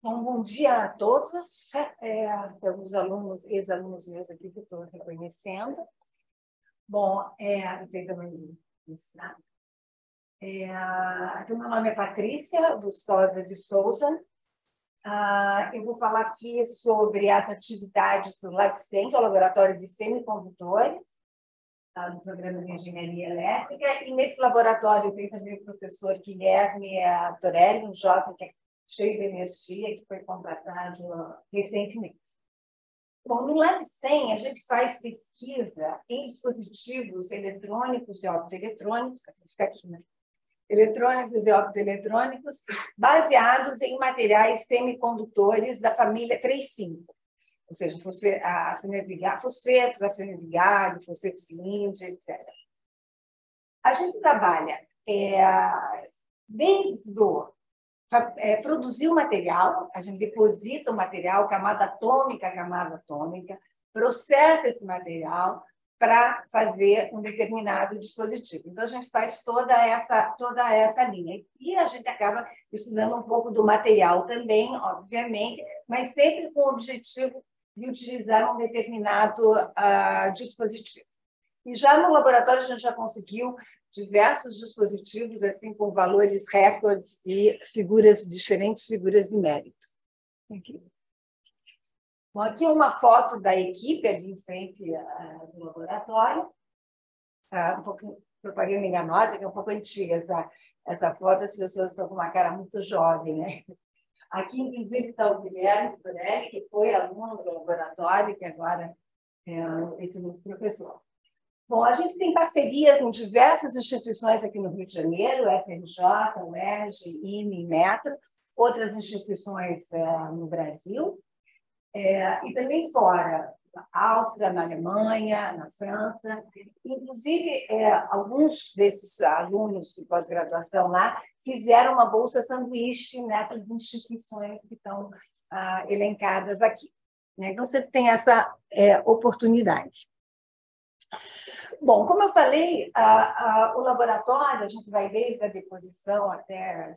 Bom, bom dia a todos. Tem alguns alunos, ex-alunos meus aqui que estou reconhecendo. Bom, tem também isso, né? Meu nome é Patrícia Lustosa de Souza. Eu vou falar aqui sobre as atividades do LabSem, que é o Laboratório de Semicondutores, do Programa de Engenharia Elétrica. E nesse laboratório tem também o professor Guilherme Torelli, um jovem que é cheio de energia, que foi contratado recentemente. Bom, no LabSem, a gente faz pesquisa em dispositivos eletrônicos e optoeletrônicos, fica aqui, né? Eletrônicos e optoeletrônicos, baseados em materiais semicondutores da família 3,5, ou seja, fosfetos, arsenetos de galho, fosfetos de índio, etc. A gente trabalha desde produzir o material, a gente deposita o material, camada atômica, processa esse material para fazer um determinado dispositivo. Então, a gente faz toda essa linha. E a gente acaba estudando um pouco do material também, obviamente, mas sempre com o objetivo de utilizar um determinado dispositivo. E já no laboratório, a gente já conseguiu diversos dispositivos assim com valores recordes e diferentes figuras de mérito. Aqui. Bom, aqui é uma foto da equipe ali em frente do laboratório. Um pouco propaganda enganosa, que é um pouco antiga essa foto, as pessoas estão com uma cara muito jovem, né? Aqui, inclusive, está o Guilherme Torelli, que foi aluno do laboratório, que agora é esse novo professor. Bom, a gente tem parceria com diversas instituições aqui no Rio de Janeiro, FRJ, UERJ, IME, Metro, outras instituições no Brasil, e também fora, na Áustria, na Alemanha, na França. Inclusive, alguns desses alunos de pós-graduação lá fizeram uma bolsa sanduíche nessas instituições que estão elencadas aqui. Então, você tem essa oportunidade. Bom, como eu falei, o laboratório, a gente vai desde a deposição até o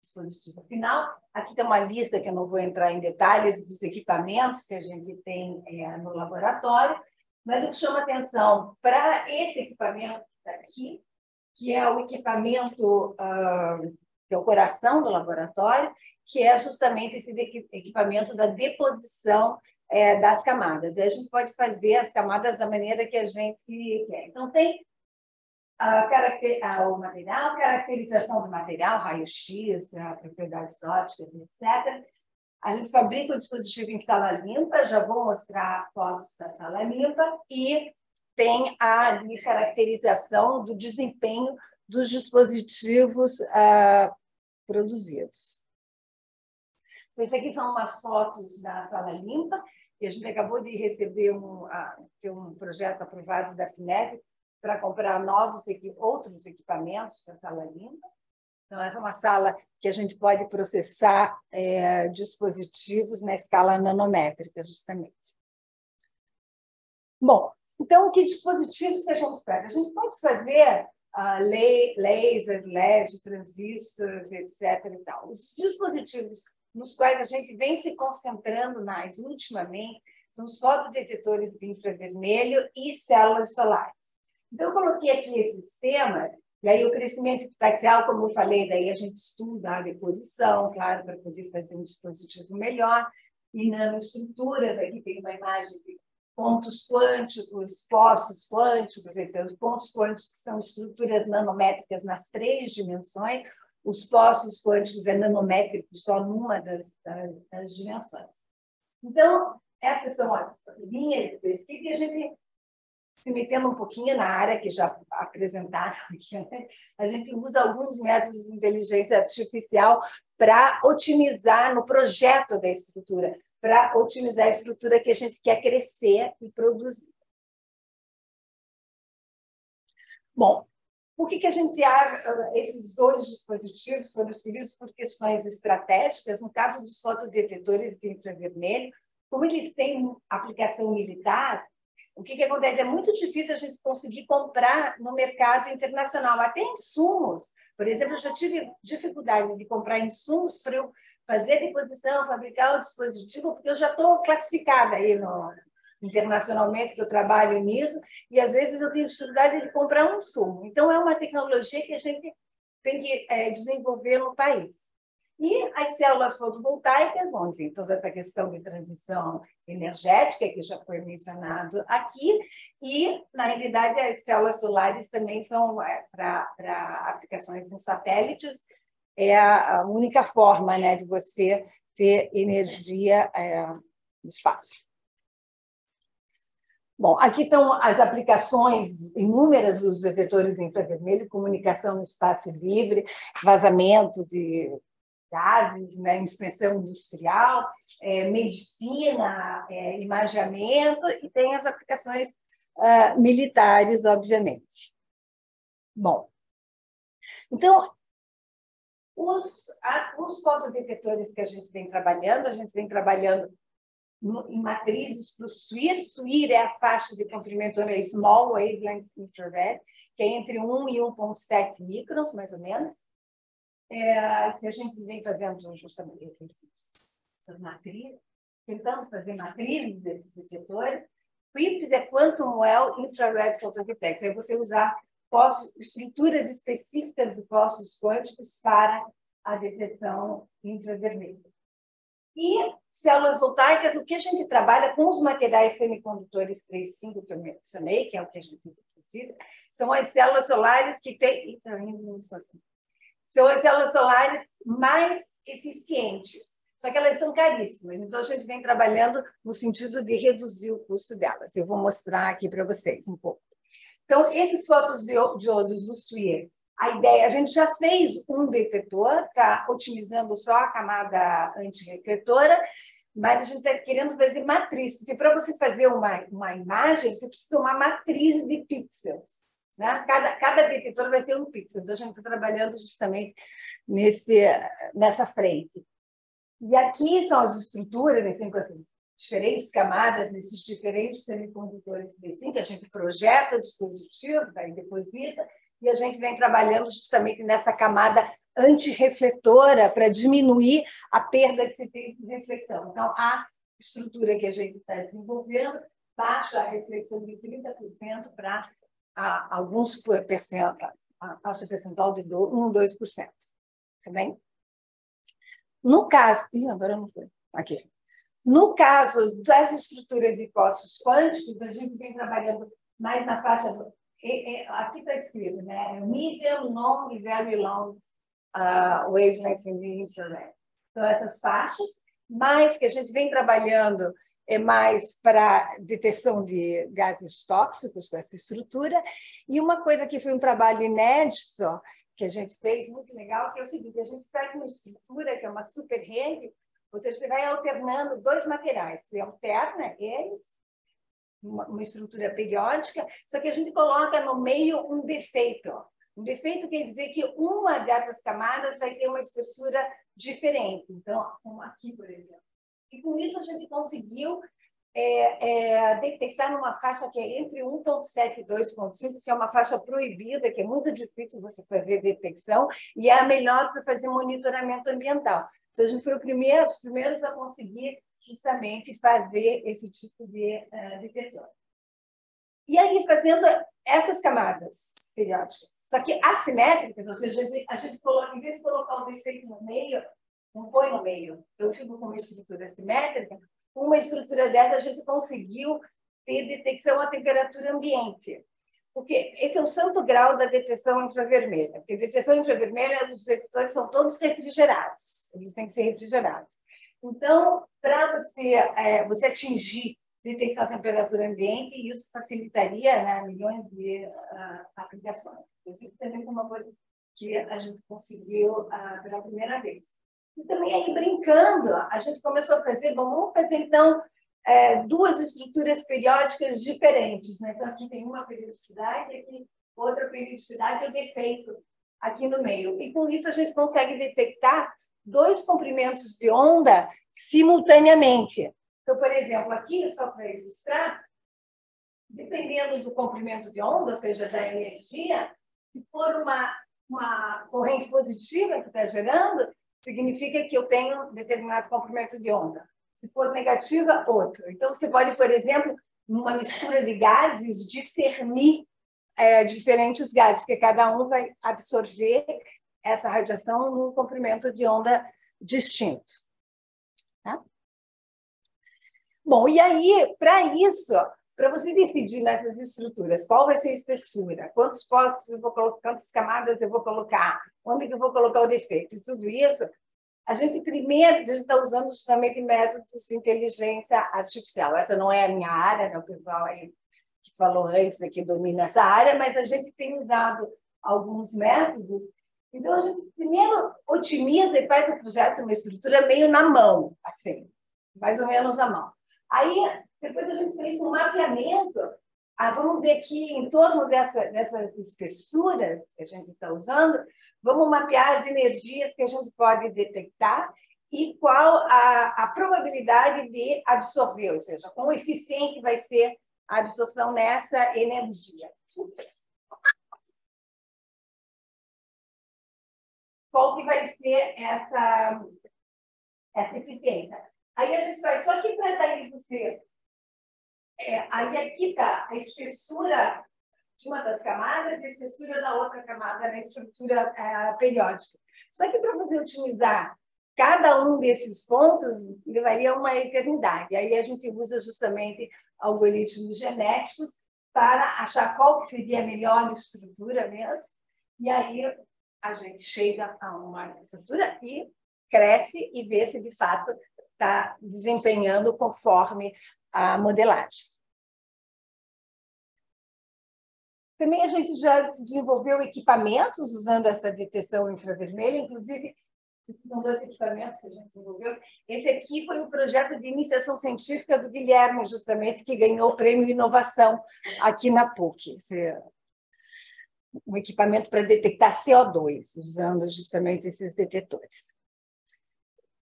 dispositivo final. Aqui tem uma lista que eu não vou entrar em detalhes dos equipamentos que a gente tem no laboratório, mas o que chama atenção para esse equipamento aqui, que é o equipamento, que é o coração do laboratório, que é justamente esse equipamento da deposição das camadas. E a gente pode fazer as camadas da maneira que a gente quer. Então, tem o material, caracterização do material, raio-x, propriedades ópticas, etc. A gente fabrica o dispositivo em sala limpa, já vou mostrar fotos da sala limpa, e tem a caracterização do desempenho dos dispositivos produzidos. Então, isso aqui são umas fotos da sala limpa, e a gente acabou de receber um projeto aprovado da FINEP para comprar outros equipamentos para a sala limpa. Então, essa é uma sala que a gente pode processar dispositivos na escala nanométrica, justamente. Bom, então, que dispositivos que a gente pega? A gente pode fazer lasers, LED, transistores, etc. E tal. Os dispositivos nos quais a gente vem se concentrando mais ultimamente são os fotodetetores de infravermelho e células solares. Então, eu coloquei aqui esse sistema, e aí o crescimento epitaxial, como eu falei, daí a gente estuda a deposição, claro, para poder fazer um dispositivo melhor, e nanoestruturas, aqui tem uma imagem de pontos quânticos, poços quânticos, etc. Os pontos quânticos são estruturas nanométricas nas 3 dimensões, os poços quânticos nanométricos só numa das dimensões. Então, essas são as linhas de pesquisa que a gente, se metendo um pouquinho na área que já apresentaram aqui, né? A gente usa alguns métodos de inteligência artificial para otimizar no projeto da estrutura, para otimizar a estrutura que a gente quer crescer e produzir. Bom, por que a gente esses 2 dispositivos foram escolhidos por questões estratégicas? No caso dos fotodetetores de infravermelho, como eles têm aplicação militar, o que acontece? É muito difícil a gente conseguir comprar no mercado internacional, até insumos. Por exemplo, eu já tive dificuldade de comprar insumos para eu fazer a deposição, fabricar o dispositivo, porque eu já estou classificada aí internacionalmente, que eu trabalho nisso, e às vezes eu tenho dificuldade de comprar um insumo. Então, é uma tecnologia que a gente tem que desenvolver no país. E as células fotovoltaicas, bom, enfim, toda essa questão de transição energética, que já foi mencionado aqui, e, na realidade, as células solares também são para aplicações em satélites, é a única forma, né, de você ter energia no espaço. Bom, aqui estão as aplicações inúmeras dos detectores de infravermelho, comunicação no espaço livre, vazamento de gases, né, inspeção industrial, medicina, imageamento, e tem as aplicações militares, obviamente. Bom, então, os fotodetectores que a gente vem trabalhando em matrizes para o SWIR. SWIR é a faixa de comprimento Small Wavelength Infrared, que é entre 1 e 1,7 microns, mais ou menos. Que a gente vem fazendo justamente essas matrizes, tentando fazer matrizes desses detectores. QUIPS é Quantum Well Infrared Photovoltaics. É você usar estruturas específicas de postos quânticos para a detecção infravermelha. E células voltaicas, o que a gente trabalha com os materiais semicondutores 3,5 que eu mencionei, que é o que a gente precisa, são as células solares que têm... São as células solares mais eficientes, só que elas são caríssimas. Então, a gente vem trabalhando no sentido de reduzir o custo delas. Eu vou mostrar aqui para vocês um pouco. Então, esses fotodiodos do SWIR, a ideia, a gente já fez um detetor, está otimizando só a camada antirrefletora, mas a gente está querendo fazer matriz, porque para você fazer uma imagem, você precisa de uma matriz de pixels. Né? Cada detetor vai ser um pixel. Então, a gente está trabalhando justamente nessa frente. E aqui são as estruturas, enfim, com essas diferentes camadas, esses diferentes semicondutores assim, que a gente projeta o dispositivo, daí deposita, e a gente vem trabalhando justamente nessa camada antirrefletora para diminuir a perda que se tem de reflexão. Então, a estrutura que a gente está desenvolvendo baixa a reflexão de 30% para alguns a faixa percentual de 1, 2%. Tá bem? No caso... agora não foi. Aqui. No caso das estruturas de postos quânticos, a gente vem trabalhando mais na faixa... aqui está escrito, né? Medium, long e very long wavelengths in the infrared. Então, essas faixas, mas que a gente vem trabalhando mais para detecção de gases tóxicos com essa estrutura. E uma coisa que foi um trabalho inédito que a gente fez, muito legal, que é o seguinte: a gente faz uma estrutura que é uma super rede, ou seja, você vai alternando dois materiais, você alterna eles, uma estrutura periódica, só que a gente coloca no meio um defeito. Um defeito quer dizer que uma dessas camadas vai ter uma espessura diferente. Então, como aqui, por exemplo. E com isso a gente conseguiu detectar numa faixa que é entre 1,7 e 2,5, que é uma faixa proibida, que é muito difícil você fazer detecção, e é a melhor para fazer monitoramento ambiental. Então, a gente foi os primeiros a conseguir justamente fazer esse tipo de detetor. E aí, fazendo essas camadas periódicas, só que assimétricas, ou seja, a gente coloca, em vez de colocar o defeito no meio, não põe no meio. Eu fico com uma estrutura assimétrica. Uma estrutura dessa a gente conseguiu ter detecção à temperatura ambiente. Porque esse é o santo grau da detecção infravermelha. Porque a detecção infravermelha, os detectores são todos refrigerados. Eles têm que ser refrigerados. Então, para você atingir detecção à temperatura ambiente, isso facilitaria, né, milhões de aplicações. Isso também é uma coisa que a gente conseguiu pela primeira vez. E também aí, brincando, a gente começou a fazer, vamos fazer, então, duas estruturas periódicas diferentes. Né? Então, aqui tem uma periodicidade, aqui outra periodicidade, e o defeito aqui no meio. E, com isso, a gente consegue detectar dois comprimentos de onda simultaneamente. Então, por exemplo, aqui, só para ilustrar, dependendo do comprimento de onda, ou seja, da energia, se for uma corrente positiva que está gerando, significa que eu tenho determinado comprimento de onda. Se for negativa, outro. Então, você pode, por exemplo, numa mistura de gases, discernir diferentes gases, que cada um vai absorver essa radiação num comprimento de onda distinto. Tá? Bom, e aí, para isso, para você decidir nessas estruturas qual vai ser a espessura, quantos postos eu vou colocar, quantas camadas eu vou colocar, onde que eu vou colocar o defeito, e tudo isso, a gente está usando justamente métodos de inteligência artificial. Essa não é a minha área, né? O pessoal aí que falou antes, né, que domina essa área, mas a gente tem usado alguns métodos. Então, a gente primeiro otimiza e faz o projeto, uma estrutura meio na mão, assim, mais ou menos na mão. Aí, depois a gente fez um mapeamento. Vamos ver aqui, em torno dessas espessuras que a gente está usando, vamos mapear as energias que a gente pode detectar e qual a probabilidade de absorver, ou seja, quão eficiente vai ser a absorção nessa energia. Qual que vai ser essa eficiência? Aí a gente vai, só que para daí você... aí aqui está a espessura de uma das camadas e a espessura da outra camada na estrutura periódica. Só que para você otimizar cada um desses pontos, levaria uma eternidade. Aí a gente usa justamente algoritmos genéticos para achar qual que seria a melhor estrutura mesmo. E aí a gente chega a uma estrutura e cresce e vê se de fato está desempenhando conforme a modelagem. Também a gente já desenvolveu equipamentos usando essa detecção infravermelha, inclusive, são 2 equipamentos que a gente desenvolveu. Esse aqui foi o projeto de iniciação científica do Guilherme, justamente, que ganhou o prêmio Inovação aqui na PUC. Esse um equipamento para detectar CO2, usando justamente esses detetores.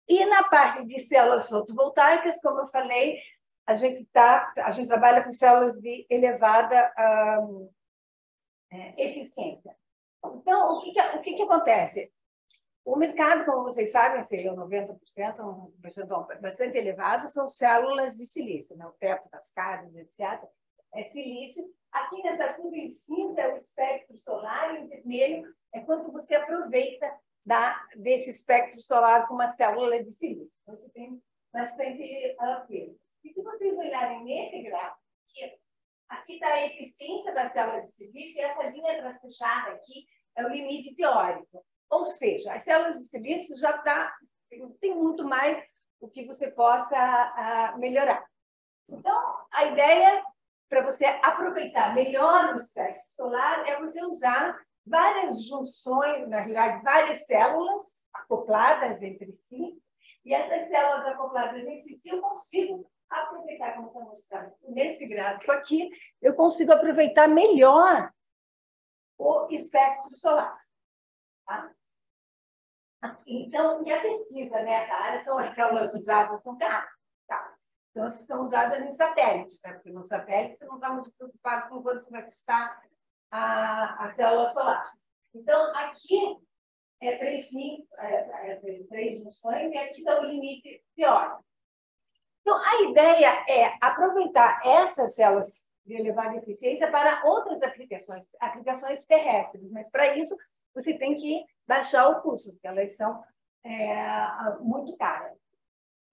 E na parte de células fotovoltaicas, como eu falei, a gente trabalha com células de elevada eficiência. Então, o que acontece? O mercado, como vocês sabem, seria 90%, um percentual bastante elevado, são células de silício, né? O teto das casas, etc. É silício. Aqui nessa curva em cinza é o espectro solar e em vermelho é quanto você aproveita desse espectro solar com uma célula de silício. Então, você tem bastante perda. E se vocês olharem nesse gráfico, aqui está a eficiência da célula de silício e essa linha tracejada aqui é o limite teórico. Ou seja, as células de silício já tem muito mais o que você possa melhorar. Então, a ideia para você aproveitar melhor o espectro solar é você usar várias junções, na realidade, várias células acopladas entre si, e essas células acopladas entre si eu consigo aproveitar, como está mostrado nesse gráfico aqui, eu consigo aproveitar melhor o espectro solar. Tá? Então, e a pesquisa nessa área são as células usadas, são caras. Tá? Então, essas são usadas em satélites, né? Porque no satélite você não está muito preocupado com quanto vai custar a célula solar. Então, aqui é 3 junções e aqui está o limite teórico. Então, a ideia é aproveitar essas células de elevada eficiência para outras aplicações terrestres, mas para isso você tem que baixar o custo, porque elas são muito caras.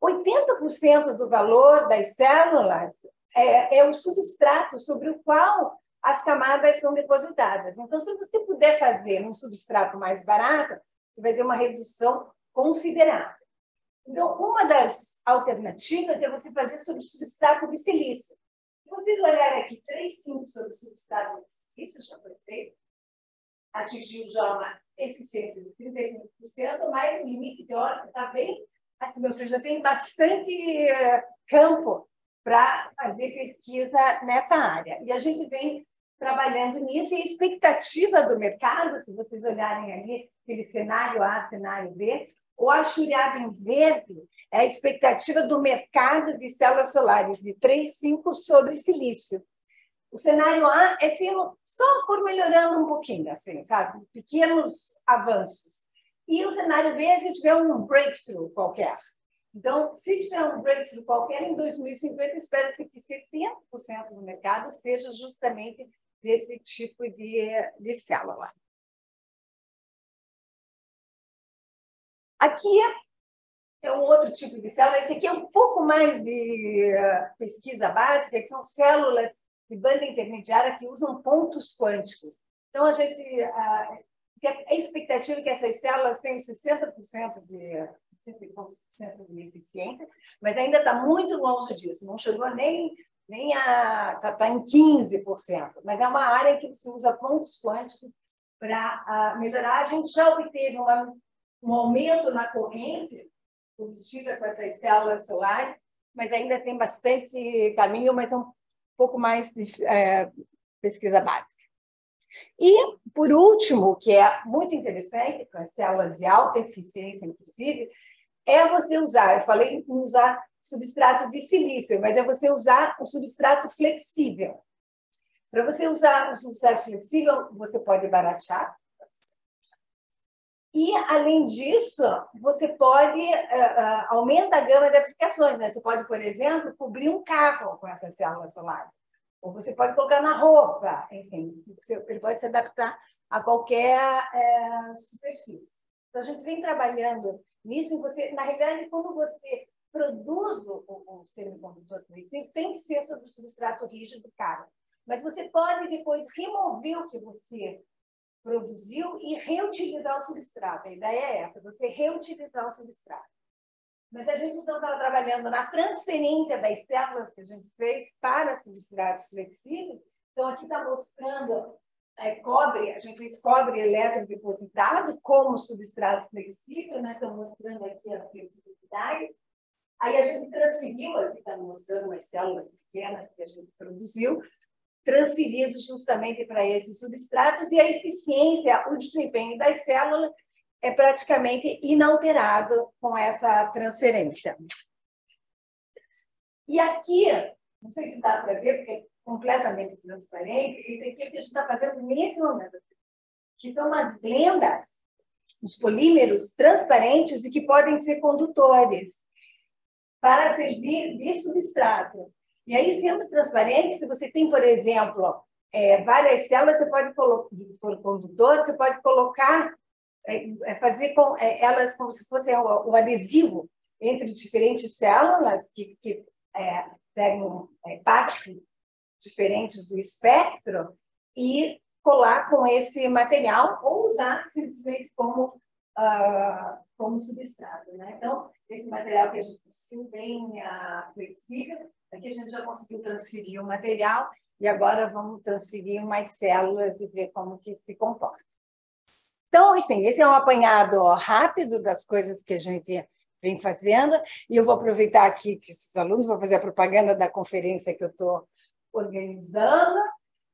80% do valor das células é o substrato sobre o qual as camadas são depositadas. Então, se você puder fazer um substrato mais barato, você vai ter uma redução considerável. Então, uma das alternativas é você fazer sobre substrato de silício. Se vocês olharem aqui, 3,5 sobre substrato de silício já foi feito, atingiu já uma eficiência de 35%, mas o limite teórico está bem assim, ou seja, tem bastante campo para fazer pesquisa nessa área. E a gente vem trabalhando nisso, e a expectativa do mercado, se vocês olharem ali, aquele cenário A, cenário B, o achurado em verde é a expectativa do mercado de células solares de 3,5 sobre silício. O cenário A é se só for melhorando um pouquinho, assim, sabe? Pequenos avanços. E o cenário B é se tiver um breakthrough qualquer. Então, se tiver um breakthrough qualquer, em 2050, espera-se que 70% do mercado seja justamente desse tipo de célula. Aqui é um outro tipo de célula. Esse aqui é um pouco mais de pesquisa básica, que são células de banda intermediária que usam pontos quânticos. Então, a expectativa é que essas células tenham 60% de eficiência, mas ainda está muito longe disso, não chegou nem a... está em 15%, mas é uma área que se usa pontos quânticos para melhorar. A gente já obteve um aumento na corrente produzida com essas células solares, mas ainda tem bastante caminho, mas é um pouco mais de pesquisa básica. E, por último, que é muito interessante, com as células de alta eficiência, inclusive, é você usar, eu falei em usar substrato de silício, mas é você usar um substrato flexível. Para você usar um substrato flexível, você pode baratear. E, além disso, você pode aumentar a gama de aplicações. Né? Você pode, por exemplo, cobrir um carro com essas células solares. Ou você pode colocar na roupa. Enfim, ele pode se adaptar a qualquer superfície. Então, a gente vem trabalhando nisso. Na realidade, quando você produz o semicondutor flexível, tem que ser sobre o substrato rígido caro. Mas você pode depois remover o que você produziu e reutilizar o substrato. A ideia é essa, você reutilizar o substrato. Mas a gente então estava trabalhando na transferência das células que a gente fez para substratos flexíveis. Então, aqui está mostrando cobre, a gente fez cobre eletrodepositado como substrato flexível, né? Estou mostrando aqui a flexibilidade. Aí a gente transferiu, aqui está mostrando umas células pequenas que a gente produziu, transferidos justamente para esses substratos, e a eficiência, o desempenho das células é praticamente inalterado com essa transferência. E aqui, não sei se dá para ver, porque é completamente transparente, isso aqui é o que a gente está fazendo nesse momento, que são as blendas, os polímeros transparentes e que podem ser condutores para servir de substrato. E aí, sendo transparente, se você tem, por exemplo, várias células, você pode colocar, por condutor, você pode colocar, fazer com elas como se fosse o adesivo entre diferentes células que pegam partes diferentes do espectro e colar com esse material ou usar simplesmente como substrato. Né? Então, esse material que a gente conseguiu bem flexível, aqui a gente já conseguiu transferir o material e agora vamos transferir umas células e ver como que se comporta. Então, enfim, esse é um apanhado rápido das coisas que a gente vem fazendo e eu vou aproveitar aqui que esses alunos vão fazer a propaganda da conferência que eu estou organizando,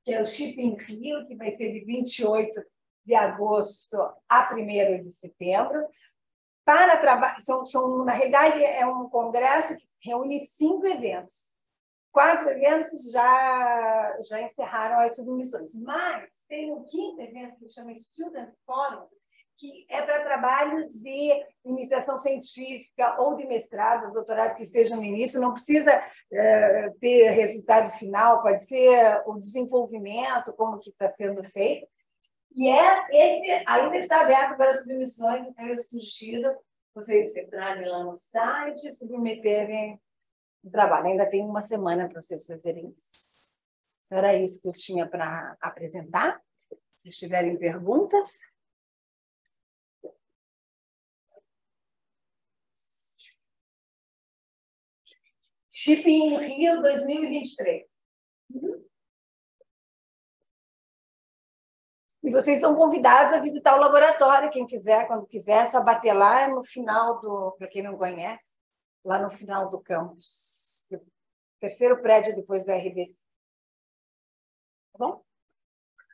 que é o Shipping Rio, que vai ser de 28 de agosto a 1º de setembro. Na realidade, é um congresso que reúne 5 eventos. 4 eventos já encerraram as submissões, mas tem um 5º evento que chama Student Forum, que é para trabalhos de iniciação científica ou de mestrado, doutorado que esteja no início, não precisa ter resultado final, pode ser o desenvolvimento, como que está sendo feito. E esse ainda está aberto para submissões, então eu sugiro vocês entrarem lá no site e submeterem o trabalho. Ainda tem uma semana para vocês fazerem isso. Era isso que eu tinha para apresentar. Se tiverem perguntas. Shipping Rio 2023. E vocês estão convidados a visitar o laboratório, quem quiser, quando quiser, é só bater lá no final para quem não conhece, lá no final do campus. O 3º prédio depois do RDC. Tá bom?